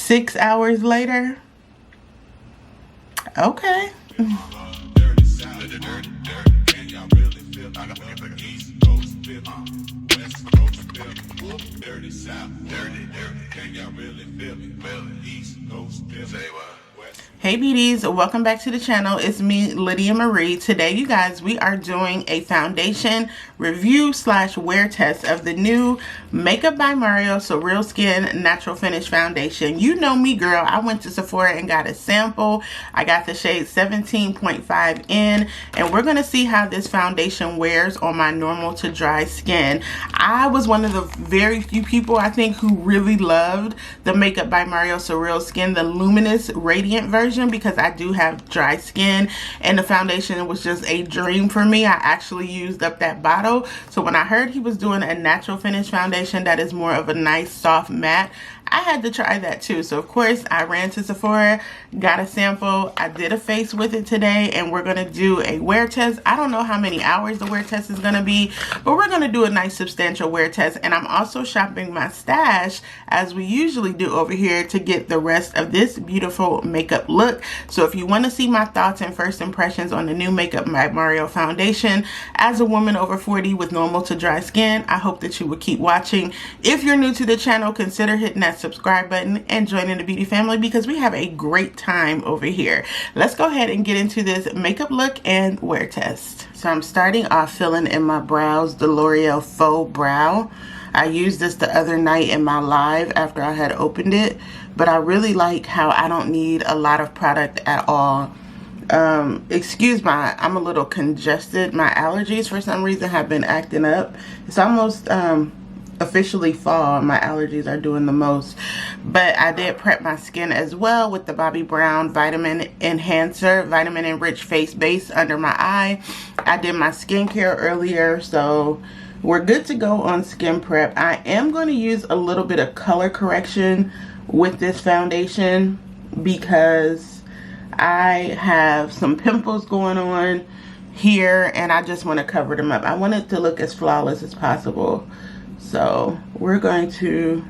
6 hours later. Okay. Hey beauties, welcome back to the channel. It's me, Lydia Marie. Today, you guys, we are doing a foundation review / wear test of the new Makeup by Mario Surreal Skin Natural Finish Foundation. You know me, girl. I went to Sephora and got a sample. I got the shade 17.5 in, and we're going to see how this foundation wears on my normal to dry skin. I was one of the very few people, I think, who really loved the Makeup by Mario Surreal Skin, the Luminous Radiant version, because I do have dry skin, and the foundation was just a dream for me. I actually used up that bottle. So when I heard he was doing a natural finish foundation that is more of a nice soft matte, I had to try that too. So of course I ran to Sephora, got a sample. I did a face with it today, and we're going to do a wear test. I don't know how many hours the wear test is going to be, but we're going to do a nice substantial wear test. And I'm also shopping my stash, as we usually do over here, to get the rest of this beautiful makeup look. So if you want to see my thoughts and first impressions on the new Makeup by Mario foundation as a woman over 40 with normal to dry skin, I hope that you will keep watching. If you're new to the channel, consider hitting that subscribe button and joining the beauty family, because we have a great time over here. Let's go ahead and get into this makeup look and wear test. So I'm starting off filling in my brows, the L'Oreal Faux Brow. I used this the other night in my live after I had opened it, but I really like how I don't need a lot of product at all. Excuse I'm a little congested. My allergies for some reason have been acting up. It's almost officially fall. My allergies are doing the most, but I did prep my skin as well with the Bobbi Brown Vitamin Enhancer, Vitamin Enriched Face Base under my eye. I did my skincare earlier, so we're good to go on skin prep. I am going to use a little bit of color correction with this foundation because I have some pimples going on here, and I just want to cover them up. I want it to look as flawless as possible. So we're going to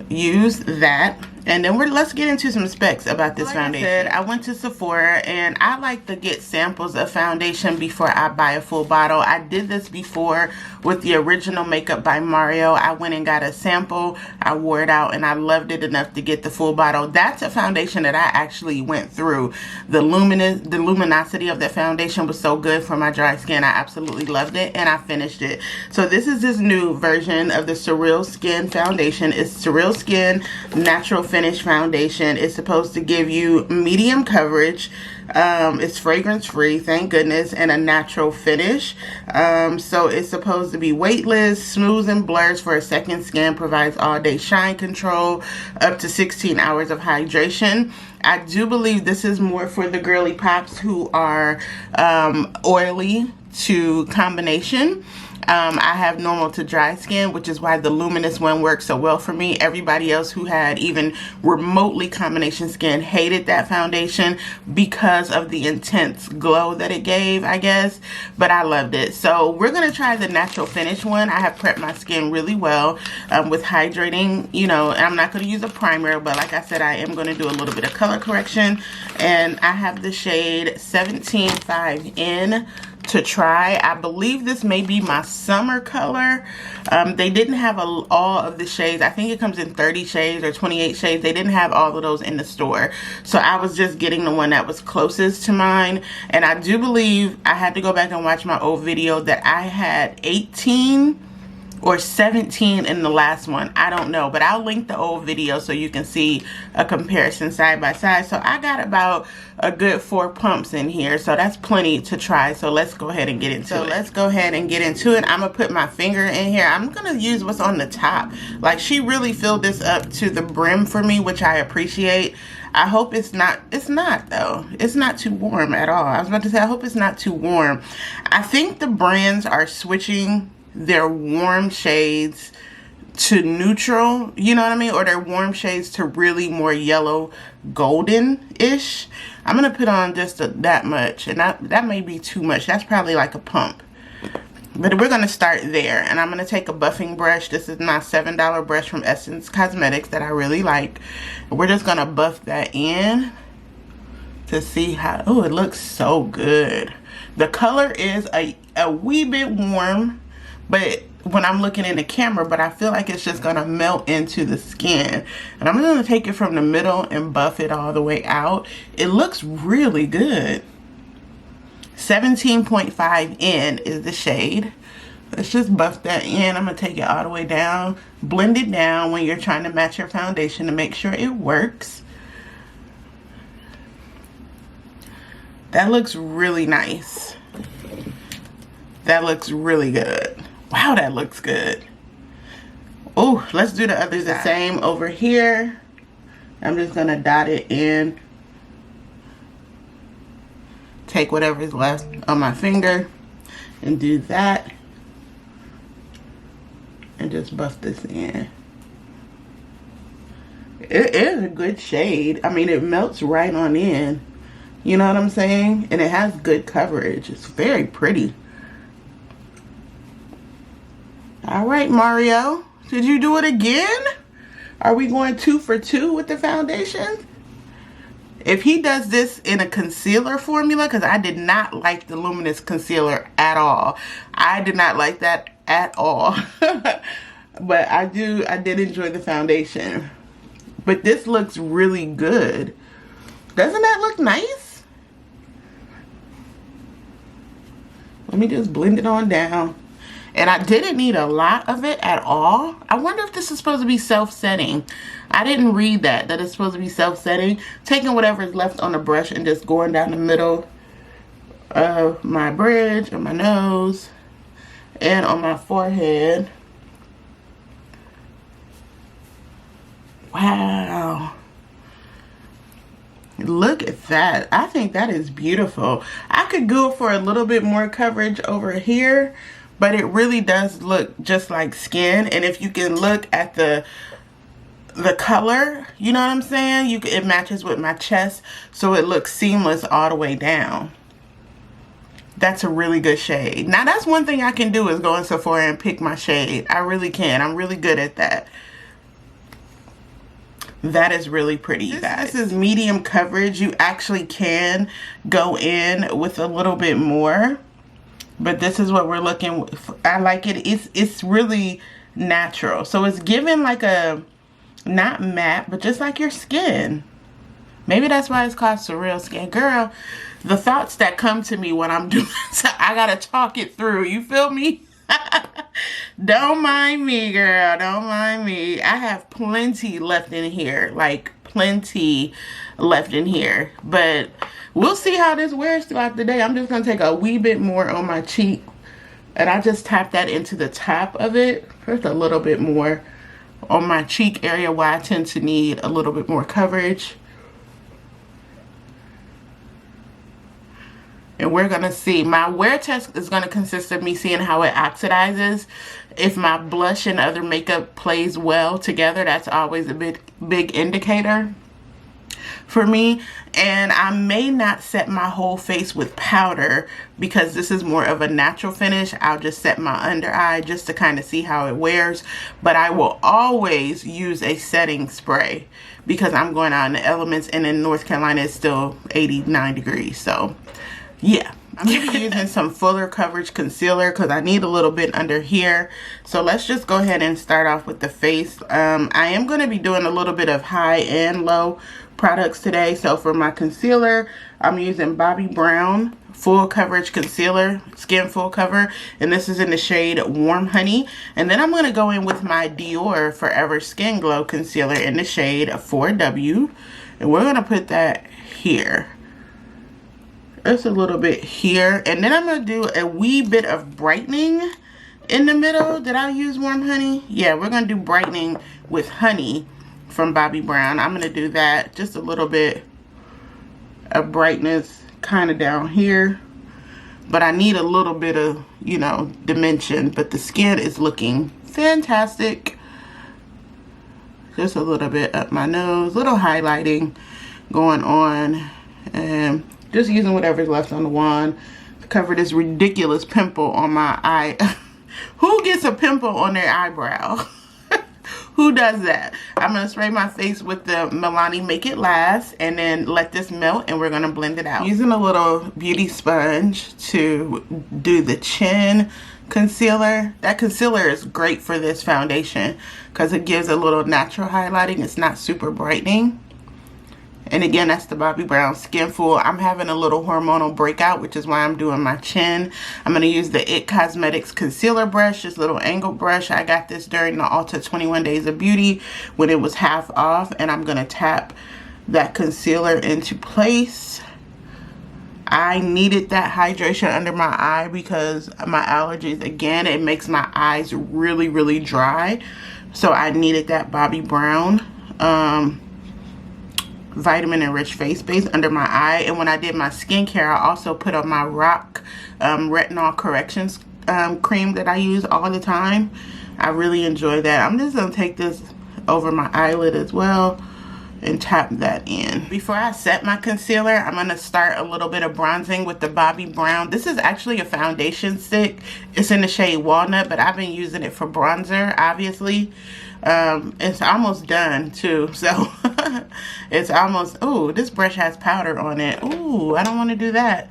use that, and then let's get into some specs about this foundation. I went to Sephora, and I like to get samples of foundation before I buy a full bottle. I did this before with the original Makeup by Mario. I went and got a sample, I wore it out, and I loved it enough to get the full bottle. That's a foundation that I actually went through. The luminosity of that foundation was so good for my dry skin. I absolutely loved it, and I finished it. So this is this new version of the Surreal Skin foundation. It's Surreal Skin Natural Finish Foundation. It's supposed to give you medium coverage. It's fragrance free, thank goodness, and a natural finish. So it's supposed to be weightless, smooths and blurs for a second skin, provides all day shine control, up to 16 hours of hydration. I do believe this is more for the girly pops who are oily to combination. I have normal to dry skin, which is why the luminous one works so well for me. Everybody else who had even remotely combination skin hated that foundation because of the intense glow that it gave, I guess, but I loved it. So we're going to try the natural finish one. I have prepped my skin really well with hydrating, you know, and I'm not going to use a primer, but like I said, I am going to do a little bit of color correction, and I have the shade 17.5 in to try. I believe this may be my summer color. They didn't have all of the shades. I think it comes in 30 shades or 28 shades. They didn't have all of those in the store, so I was just getting the one that was closest to mine. And I do believe, I had to go back and watch my old video, that I had 18 or 17 in the last one. I don't know, but I'll link the old video so you can see a comparison side by side. So I got about a good 4 pumps in here, so that's plenty to try. So let's go ahead and get into it. Let's go ahead and get into it. I'm gonna put my finger in here. I'm gonna use what's on the top. Like, she really filled this up to the brim for me, which I appreciate. I hope it's not though. It's not too warm at all. I was about to say, I hope it's not too warm. I think the brands are switching their warm shades to neutral, you know what I mean? Or their warm shades to really more yellow golden-ish. I'm going to put on just that much, and that may be too much. That's probably like a pump. But we're going to start there. And I'm going to take a buffing brush. This is my $7 brush from Essence Cosmetics that I really like. We're just going to buff that in to see how, oh, it looks so good. The color is a wee bit warm, but when I'm looking in the camera, but I feel like it's just going to melt into the skin. And I'm going to take it from the middle and buff it all the way out. It looks really good. 17.5 in is the shade. Let's just buff that in. I'm going to take it all the way down. Blend it down when you're trying to match your foundation to make sure it works. That looks really nice. That looks really good. Wow, that looks good. Oh, let's do the other side. The same over here. I'm just going to dot it in. Take whatever's left on my finger and do that. And just buff this in. It is a good shade. I mean, it melts right on in. You know what I'm saying? And it has good coverage. It's very pretty. All right, Mario. Did you do it again? Are we going 2 for 2 with the foundation? If he does this in a concealer formula, because I did not like the luminous concealer at all. I did not like that at all. But I did enjoy the foundation. But this looks really good. Doesn't that look nice? Let me just blend it on down. And I didn't need a lot of it at all. I wonder if this is supposed to be self-setting. I didn't read that it's supposed to be self-setting. Taking whatever is left on the brush and just going down the middle of my bridge, on my nose, and on my forehead. Wow. Look at that. I think that is beautiful. I could go for a little bit more coverage over here, but it really does look just like skin. And if you can look at the color, you know what I'm saying? It matches with my chest, so it looks seamless all the way down. That's a really good shade. Now, that's one thing I can do is go in Sephora and pick my shade. I really can. I'm really good at that. That is really pretty, you guys. This is medium coverage. You actually can go in with a little bit more, but this is what we're looking for. I like it. It's really natural. So it's given like a, not matte, but just like your skin. Maybe that's why it's called Surreal Skin. Girl, the thoughts that come to me when I'm doing so I gotta talk it through. You feel me? Don't mind me, girl. Don't mind me. I have plenty left in here. Like, plenty left in here. But we'll see how this wears throughout the day. I'm just going to take a wee bit more on my cheek. And I just tap that into the top of it. Just a little bit more on my cheek area where I tend to need a little bit more coverage. And we're going to see. My wear test is going to consist of me seeing how it oxidizes. If my blush and other makeup plays well together, that's always a big indicator for me. And I may not set my whole face with powder because this is more of a natural finish. I'll just set my under eye just to kind of see how it wears. But I will always use a setting spray because I'm going out in the elements, and in North Carolina it's still 89 degrees. So yeah, I'm going to be using some fuller coverage concealer because I need a little bit under here. So let's just go ahead and start off with the face. I am going to be doing a little bit of high and low products today. So for my concealer, I'm using Bobbi Brown Full Coverage Concealer, Skin Full Cover. And this is in the shade Warm Honey. And then I'm going to go in with my Dior Forever Skin Glow Concealer in the shade 4W. And we're going to put that here. Just a little bit here, and then I'm going to do a wee bit of brightening in the middle. Did I use Warm Honey? Yeah, we're going to do brightening with honey from Bobbi Brown. I'm going to do that, just a little bit of brightness kind of down here, but I need a little bit of, you know, dimension. But the skin is looking fantastic. Just a little bit up my nose, little highlighting going on, and just using whatever's left on the wand cover this ridiculous pimple on my eye. Who gets a pimple on their eyebrow? Who does that? I'm going to spray my face with the Milani Make It Last and then let this melt, and we're going to blend it out. Using a little beauty sponge to do the chin concealer. That concealer is great for this foundation because it gives a little natural highlighting. It's not super brightening. And again, that's the Bobbi Brown Skin Full. I'm having a little hormonal breakout, which is why I'm doing my chin. I'm going to use the IT Cosmetics concealer brush, this little angle brush. I got this during the Ulta 21 Days of Beauty when it was half off. And I'm going to tap that concealer into place. I needed that hydration under my eye because my allergies, again, it makes my eyes really, really dry. So I needed that Bobbi Brown vitamin enriched face base under my eye. And when I did my skincare, I also put on my Rock retinol corrections cream that I use all the time. I really enjoy that. I'm just gonna take this over my eyelid as well and tap that in. Before I set my concealer, I'm gonna start a little bit of bronzing with the Bobbi Brown. This is actually a foundation stick. It's in the shade Walnut, but I've been using it for bronzer, obviously. It's almost done too, so it's almost, oh, this brush has powder on it. Ooh, I don't want to do that.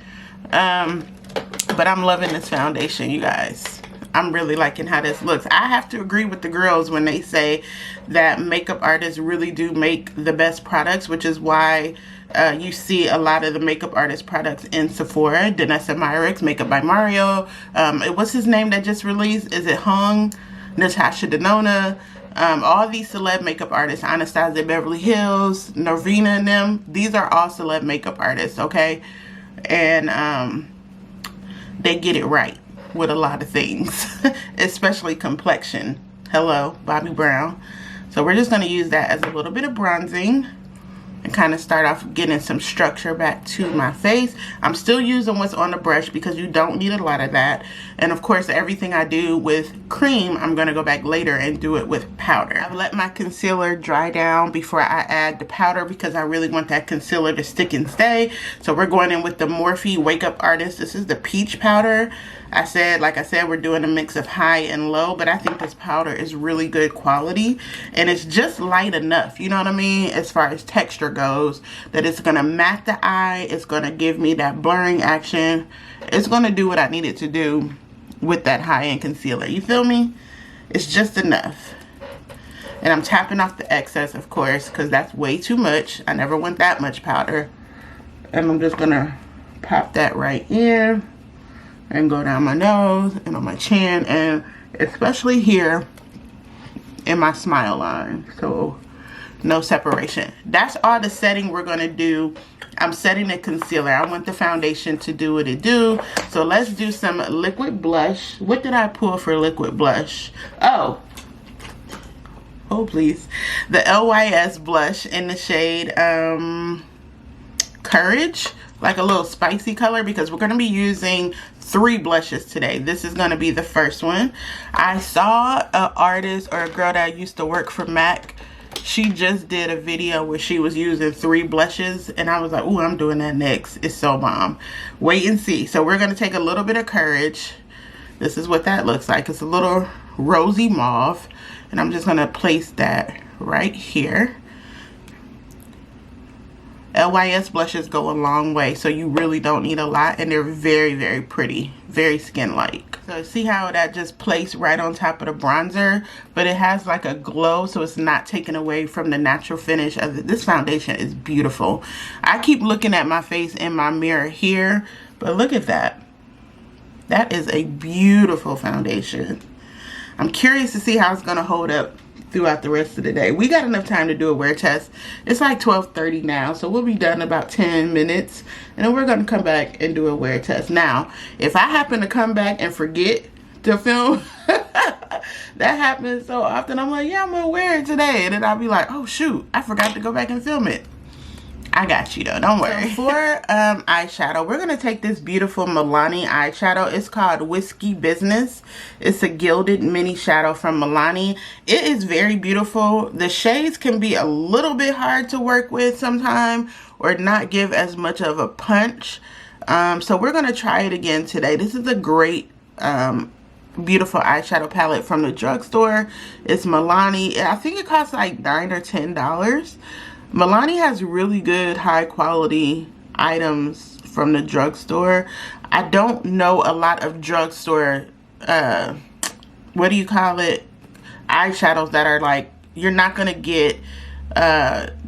But I'm loving this foundation, you guys. I'm really liking how this looks. I have to agree with the girls when they say that makeup artists really do make the best products, which is why you see a lot of the makeup artist products in Sephora. Danessa Myricks, Makeup by Mario. What's his name that just released? Is it Hung? Natasha Denona. All these celeb makeup artists, Anastasia Beverly Hills, Norvina and them, these are all celeb makeup artists, okay? And they get it right with a lot of things, especially complexion. Hello, Bobbi Brown. So we're just going to use that as a little bit of bronzing and kind of start off getting some structure back to my face. I'm still using what's on the brush because you don't need a lot of that. And of course, everything I do with cream, I'm going to go back later and do it with powder. I've let my concealer dry down before I add the powder because I really want that concealer to stick and stay. So we're going in with the Morphe Wake Up Artist. This is the peach powder. Like I said, we're doing a mix of high and low, but I think this powder is really good quality and it's just light enough, you know what I mean, as far as texture goes, that it's gonna matte the eye, it's gonna give me that blurring action, it's gonna do what I need it to do with that high-end concealer, you feel me? It's just enough. And I'm tapping off the excess, of course, because that's way too much. I never want that much powder. And I'm just gonna pop that right in and go down my nose and on my chin, and especially here in my smile line, so no separation. That's all the setting we're going to do. I'm setting the concealer. I want the foundation to do what it do. So let's do some liquid blush. What did I pull for liquid blush? Oh please, the LYS blush in the shade Courage, like a little spicy color, because we're going to be using 3 blushes today. This is going to be the first one. I saw an artist or a girl that used to work for MAC. She just did a video where she was using 3 blushes and I was like, ooh, I'm doing that next. It's so bomb. Wait and see. So we're going to take a little bit of Courage. This is what that looks like. It's a little rosy mauve, and I'm just going to place that right here. LYS blushes go a long way, so you really don't need a lot, and they're very, very pretty, very skin-like. So see how that just placed right on top of the bronzer, but it has like a glow, so it's not taken away from the natural finish of it. This foundation is beautiful. I keep looking at my face in my mirror here, but look at that. That is a beautiful foundation. I'm curious to see how it's going to hold up throughout the rest of the day. We got enough time to do a wear test. It's like 12:30 now, so we'll be done in about 10 minutes, and then we're going to come back and do a wear test. Now, if I happen to come back and forget to film, that happens so often. I'm like, yeah, I'm going to wear it today, and then I'll be like, oh shoot, I forgot to go back and film it. I got you though, don't worry. So for eyeshadow, we're gonna take this beautiful Milani eyeshadow. It's called Whiskey Business. It's a gilded mini shadow from Milani. It is very beautiful. The shades can be a little bit hard to work with sometimes, or not give as much of a punch. So we're going to try it again today. This is a great, beautiful eyeshadow palette from the drugstore. It's Milani. I think it costs like $9 or $10. Milani has really good high quality items from the drugstore. I don't know a lot of drugstore, what do you call it, eyeshadows that are like, you're not going to get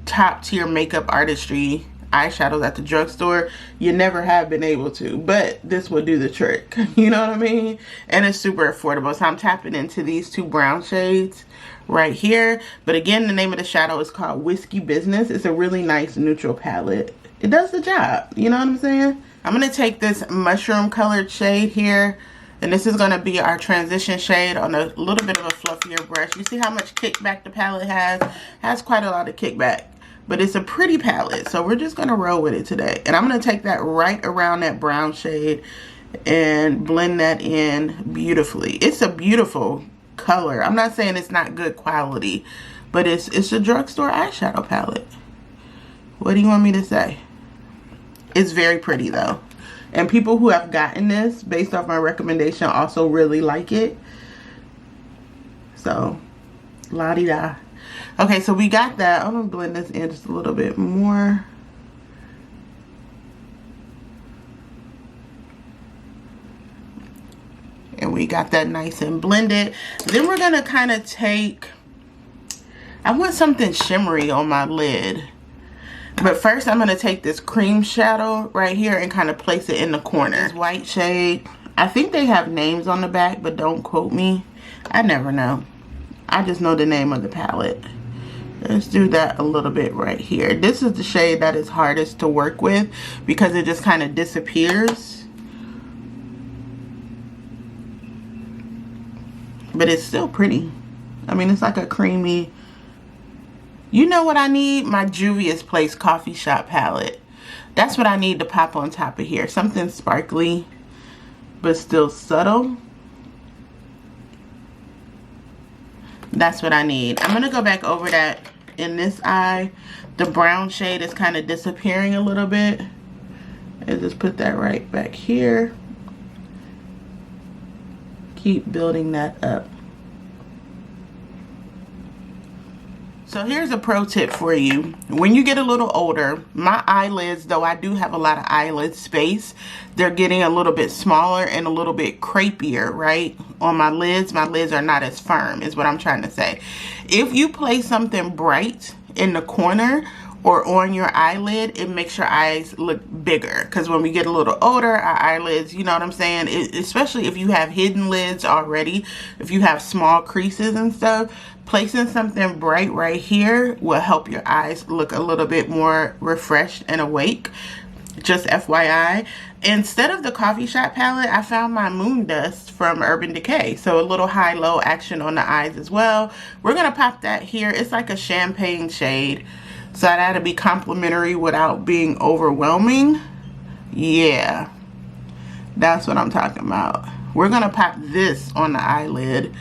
top tier makeup artistry eyeshadows at the drugstore. You never have been able to, but this will do the trick. You know what I mean? And it's super affordable. So I'm tapping into these two brown shades right here. But again, the name of the shadow is called Whiskey Business. It's a really nice neutral palette. It does the job. You know what I'm saying? I'm going to take this mushroom colored shade here, and this is going to be our transition shade on a little bit of a fluffier brush. You see how much kickback the palette has? It has quite a lot of kickback. But it's a pretty palette, so we're just going to roll with it today. And I'm going to take that right around that brown shade and blend that in beautifully. It's a beautiful color. I'm not saying it's not good quality, but it's a drugstore eyeshadow palette. What do you want me to say? It's very pretty though. And people who have gotten this based off my recommendation also really like it. So, la-di-da. Okay, so we got that. I'm going to blend this in just a little bit more. And we got that nice and blended. Then we're going to kind of take, I want something shimmery on my lid. But first I'm going to take this cream shadow right here and kind of place it in the corner. This white shade. I think they have names on the back, but don't quote me. I never know. I just know the name of the palette. Let's do that a little bit right here. This is the shade that is hardest to work with because it just kind of disappears. But it's still pretty. I mean, it's like a creamy. You know what I need? My Juvia's Place Coffee Shop palette. That's what I need to pop on top of here. Something sparkly, but still subtle. That's what I need. I'm going to go back over that in this eye. The brown shade is kind of disappearing a little bit. And just put that right back here. Keep building that up. So here's a pro tip for you. When you get a little older, my eyelids, though I do have a lot of eyelid space, they're getting a little bit smaller and a little bit crepier, right? On my lids are not as firm, is what I'm trying to say. If you place something bright in the corner or on your eyelid, it makes your eyes look bigger. Because when we get a little older, our eyelids, you know what I'm saying? Especially if you have hidden lids already, if you have small creases and stuff, placing something bright right here will help your eyes look a little bit more refreshed and awake. Just FYI. Instead of the Coffee Shop palette, I found my Moon Dust from Urban Decay. So a little high-low action on the eyes as well. We're going to pop that here. It's like a champagne shade. So that'll be complimentary without being overwhelming. Yeah. That's what I'm talking about. We're going to pop this on the eyelid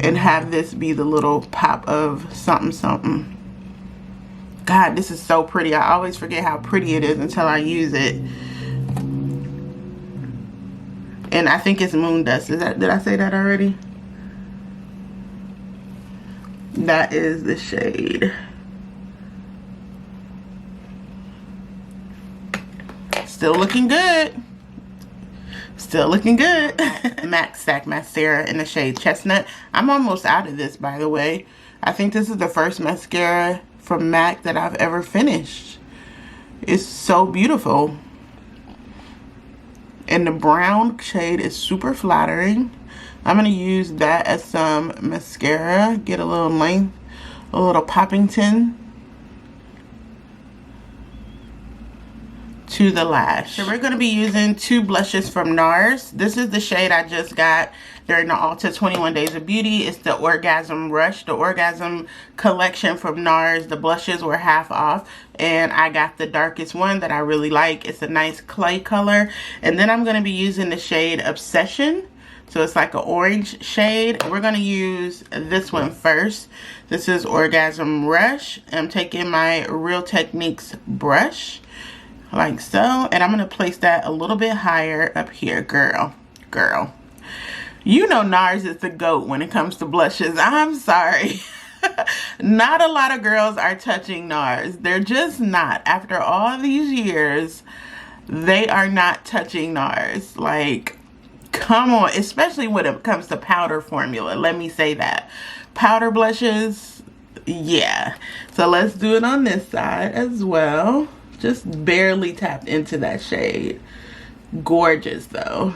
and have this be the little pop of something something. God, this is so pretty. I always forget how pretty it is until I use it. And I think it's Moon Dust. Did I say that already? That is the shade. Still looking good. Still looking good. MAC Stack Mascara in the shade Chestnut. I'm almost out of this, by the way. I think this is the first mascara from MAC that I've ever finished. It's so beautiful. And the brown shade is super flattering. I'm going to use that as some mascara. Get a little length, a little Poppington to the lash. So we're going to be using two blushes from NARS. This is the shade I just got during the Ulta 21 Days of Beauty. It's the Orgasm Rush, the Orgasm collection from NARS. The blushes were half off and I got the darkest one that I really like. It's a nice clay color. And then I'm going to be using the shade Obsession. So it's like an orange shade. We're going to use this one first. This is Orgasm Rush. I'm taking my Real Techniques brush. like so. And I'm going to place that a little bit higher up here. Girl. You know NARS is the GOAT when it comes to blushes. I'm sorry. Not a lot of girls are touching NARS. They're just not. After all these years, they are not touching NARS. Like, come on. Especially when it comes to powder formula. Let me say that. Powder blushes, yeah. So let's do it on this side as well. Just barely tapped into that shade. Gorgeous though.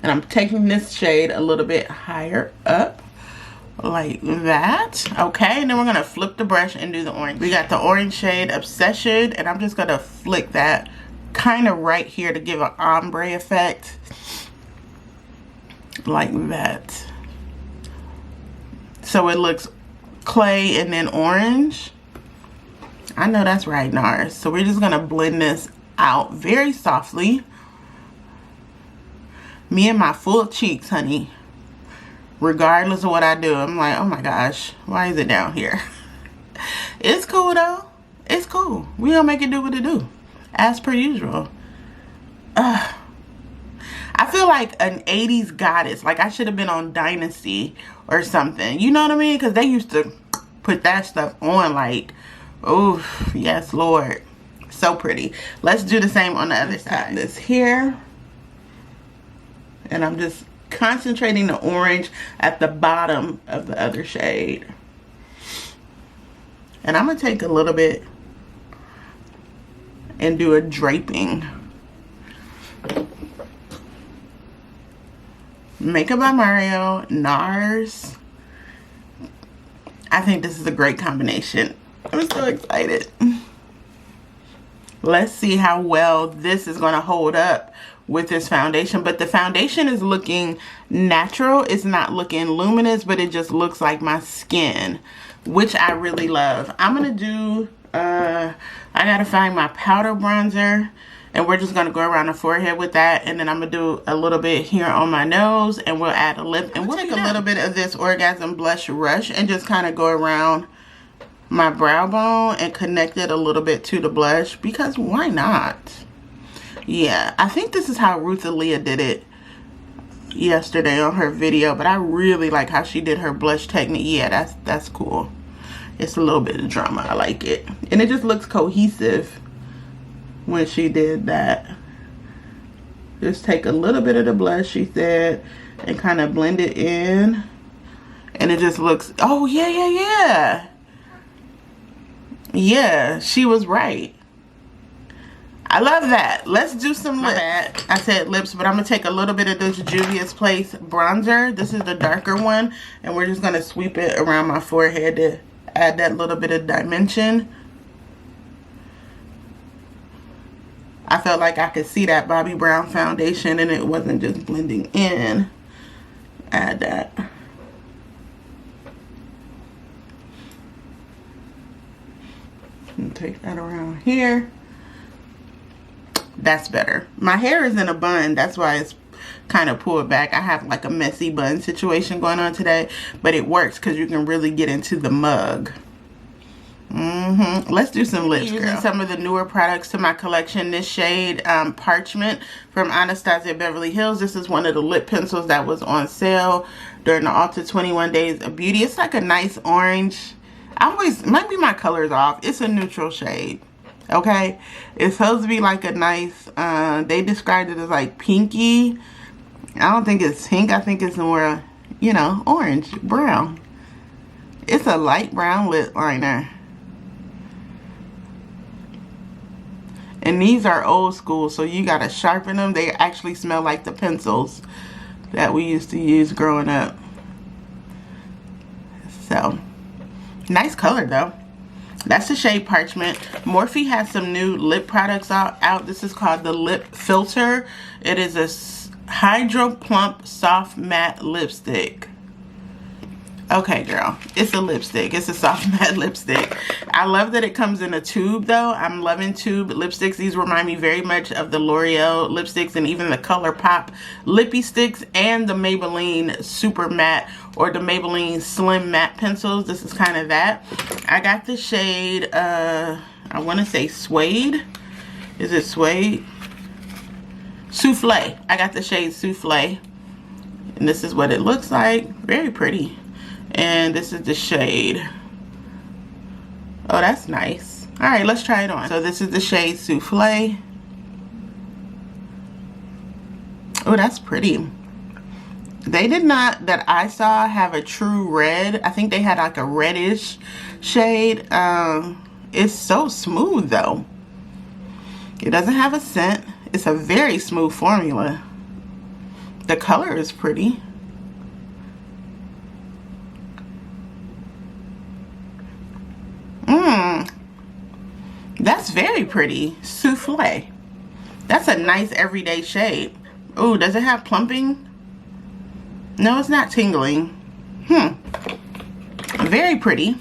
And I'm taking this shade a little bit higher up. Like that. Okay, and then we're going to flip the brush and do the orange. We got the orange shade Obsession, and I'm just going to flick that kind of right here to give an ombre effect. Like that. So it looks clay and then orange. I know that's right, NARS. So we're just going to blend this out very softly. Me and my full cheeks, honey. Regardless of what I do, I'm like, oh my gosh, why is it down here? It's cool though. It's cool. We gonna make it do what it do, as per usual. I feel like an 80s goddess. Like I should have been on Dynasty or something. You know what I mean? Because they used to put that stuff on like, oh yes, Lord. So pretty. Let's do the same on the other side. This here. And I'm just concentrating the orange at the bottom of the other shade. And I'm going to take a little bit and do a draping. Makeup by Mario, NARS. I think this is a great combination. I'm so excited. Let's see how well this is going to hold up with this foundation. But the foundation is looking natural. It's not looking luminous, but it just looks like my skin, which I really love. I'm going to do, I got to find my powder bronzer, and we're just going to go around the forehead with that. And then I'm going to do a little bit here on my nose, and we'll add a lip. And we'll take a little bit of this Orgasm Blush Rush and just kind of go around my brow bone and connect it a little bit to the blush, because why not? Yeah, I think this is how Ruth Aaliyah did it yesterday on her video, but I really like how she did her blush technique. Yeah, that's cool. It's a little bit of drama. I like it. And it just looks cohesive when she did that. Just take a little bit of the blush, she said, and kind of blend it in. And it just looks, oh yeah. Yeah, she was right. I love that. Let's do some lips. I said lips, but I'm going to take a little bit of this Juvia's Place bronzer. This is the darker one. And we're just going to sweep it around my forehead to add that little bit of dimension. I felt like I could see that Bobbi Brown foundation and it wasn't just blending in. Add that. And take that around here. That's better. My hair is in a bun. That's why it's kind of pulled back. I have like a messy bun situation going on today. But it works because you can really get into the mug. Let's do some lips, girl. Using some of the newer products to my collection. This shade, Parchment from Anastasia Beverly Hills. This is one of the lip pencils that was on sale during the Ulta 21 Days of Beauty. It's like a nice orange. Might be my colors off. It's a neutral shade. Okay, it's supposed to be like a nice, they described it as like pinky. I don't think it's pink. I think it's more, you know, orange, brown. It's a light brown lip liner. And these are old school, so you gotta sharpen them. They actually smell like the pencils that we used to use growing up. So, nice color though. That's the shade Parchment. Morphe has some new lip products out. This is called the Lip Filter. It is a Hydro Plump Soft Matte Lipstick. Okay, girl. It's a lipstick. It's a soft matte lipstick. I love that it comes in a tube, though. I'm loving tube lipsticks. These remind me very much of the L'Oreal lipsticks and even the ColourPop Lippy Sticks and the Maybelline Super Matte or the Maybelline Slim Matte pencils. This is kind of that. I got the shade, I want to say Suede. Is it suede? Souffle. I got the shade Souffle. And this is what it looks like. Very pretty. And this is the shade. Oh, that's nice. All right, let's try it on. So this is the shade Souffle. Oh, that's pretty. They did not, that I saw, have a true red. I think they had like a reddish shade. It's so smooth though. It doesn't have a scent. It's a very smooth formula. The color is pretty. That's very pretty. Souffle. That's a nice everyday shade. Oh, does it have plumping? No, it's not tingling. Very pretty.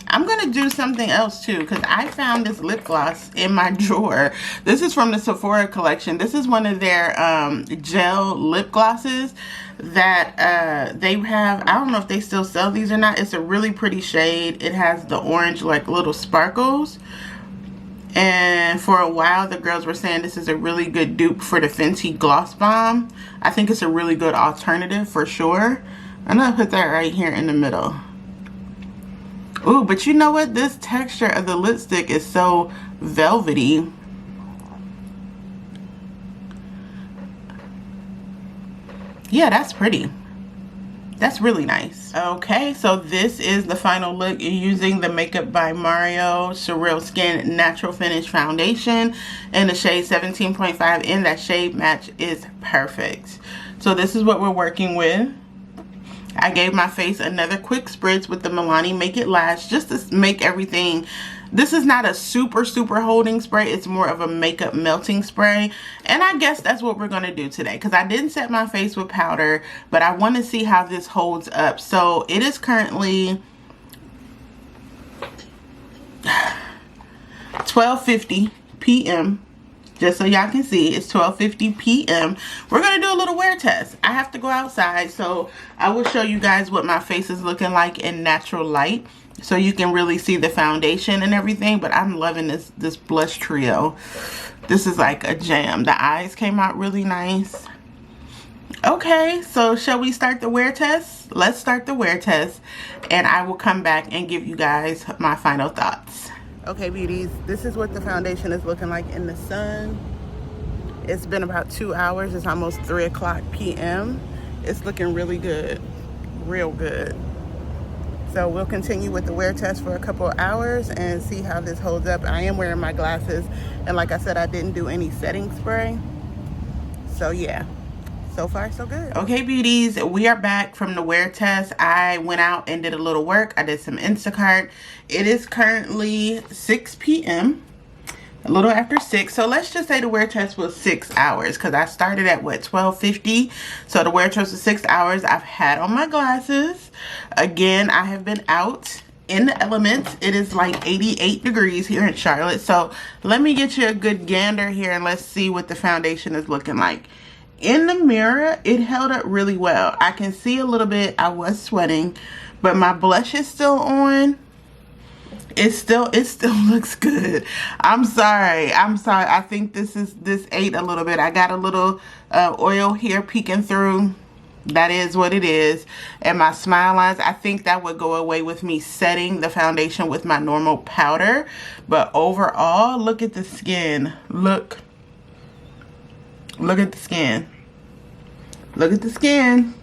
I'm gonna do something else too, because I found this lip gloss in my drawer. This is from the Sephora collection. This is one of their gel lip glosses that they have. I don't know if they still sell these or not. It's a really pretty shade. It has the orange like little sparkles. And for a while the girls were saying this is a really good dupe for the Fenty Gloss Bomb. I think it's a really good alternative for sure. I'm gonna put that right here in the middle. Ooh, but you know what? This texture of the lipstick is so velvety. Yeah, that's pretty. That's really nice. Okay, so this is the final look using the Makeup by Mario Surreal Skin Natural Finish Foundation in the shade 17.5, and that shade match is perfect. So this is what we're working with. I gave my face another quick spritz with the Milani Make It Last just to make everything. This is not a super holding spray. It's more of a makeup melting spray. And I guess that's what we're going to do today, because I didn't set my face with powder, but I want to see how this holds up. So it is currently 12:50 p.m. Just so y'all can see, it's 12:50 p.m. We're going to do a little wear test. I have to go outside, so I will show you guys what my face is looking like in natural light, so you can really see the foundation and everything. But I'm loving this blush trio. This is like a jam. The eyes came out really nice. Okay, so shall we start the wear test? Let's start the wear test, and I will come back and give you guys my final thoughts. Okay, beauties, this is what the foundation is looking like in the sun. It's been about 2 hours. It's almost 3 o'clock p.m. It's looking really good, real good. So we'll continue with the wear test for a couple of hours and see how this holds up. I am wearing my glasses, and like I said, I didn't do any setting spray. So yeah, so far so good. Okay, beauties, we are back from the wear test. I went out and did a little work. I did some Instacart. It is currently 6 p.m. a little after 6. So let's just say the wear test was 6 hours, because I started at what, 12:50. So the wear test was 6 hours. I've had on my glasses. Again, I have been out in the elements. It is like 88 degrees here in Charlotte. So let me get you a good gander here, and let's see what the foundation is looking like. In the mirror, it held up really well. I can see a little bit. I was sweating, but my blush is still on. It still looks good. I'm sorry. I think this ate a little bit. I got a little oil here peeking through. That is what it is. And my smile lines, I think that would go away with me setting the foundation with my normal powder. But overall, look at the skin. Look at the skin. Look at the skin.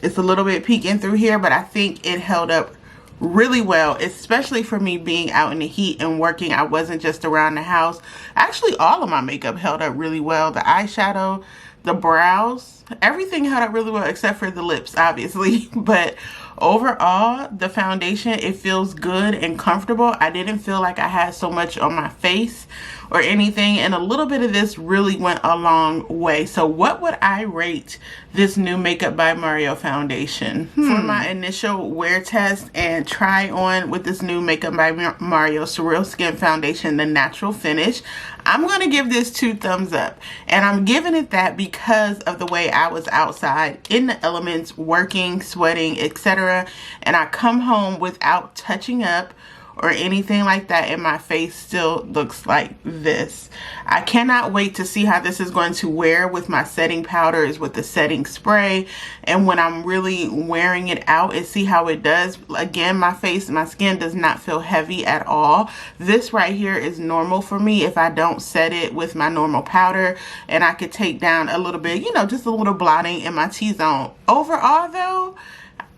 It's a little bit peeking through here, but I think it held up really well, especially for me being out in the heat and working. I wasn't just around the house. Actually, all of my makeup held up really well. The eyeshadow, the brows, everything held up really well except for the lips, obviously. But overall, the foundation, it feels good and comfortable. I didn't feel like I had so much on my face or anything, and a little bit of this really went a long way. So what would I rate this new Makeup by Mario foundation? For my initial wear test and try on with this new Makeup by Mario Surreal Skin Foundation, the natural finish, I'm going to give this 2 thumbs up. And I'm giving it that because of the way I was outside in the elements, working, sweating, etc. And I come home without touching up or anything like that, and my face still looks like this. I cannot wait to see how this is going to wear with my setting powders, with the setting spray, and when I'm really wearing it out and see how it does. Again, my skin does not feel heavy at all. This right here is normal for me if I don't set it with my normal powder, and I could take down a little bit, you know, just a little blotting in my T-zone. Overall though,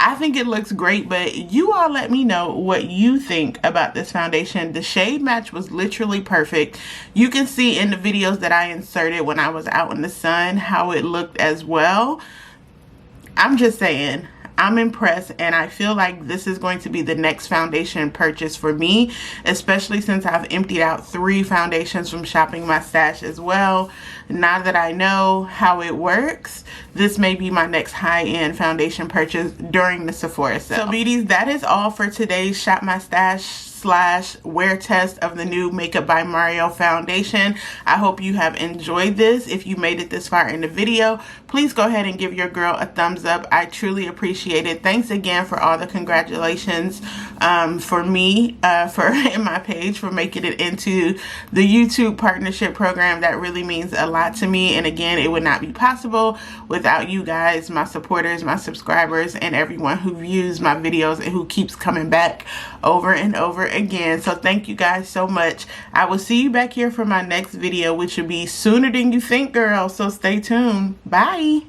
I think it looks great, but you all let me know what you think about this foundation. The shade match was literally perfect. You can see in the videos that I inserted when I was out in the sun how it looked as well. I'm just saying, I'm impressed, and I feel like this is going to be the next foundation purchase for me, especially since I've emptied out 3 foundations from shopping my stash as well. Now that I know how it works, this may be my next high-end foundation purchase during the Sephora sale. So beauties, that is all for today's Shop My Stash / wear test of the new Makeup by Mario foundation. I hope you have enjoyed this. If you made it this far in the video, please go ahead and give your girl a thumbs up. I truly appreciate it. Thanks again for all the congratulations for me in my page for making it into the YouTube partnership program. That really means a lot to me, and again, it would not be possible without you guys, my supporters, my subscribers, and everyone who views my videos and who keeps coming back over and over again. So thank you guys so much. I will see you back here for my next video, which will be sooner than you think, girl. So stay tuned. Bye.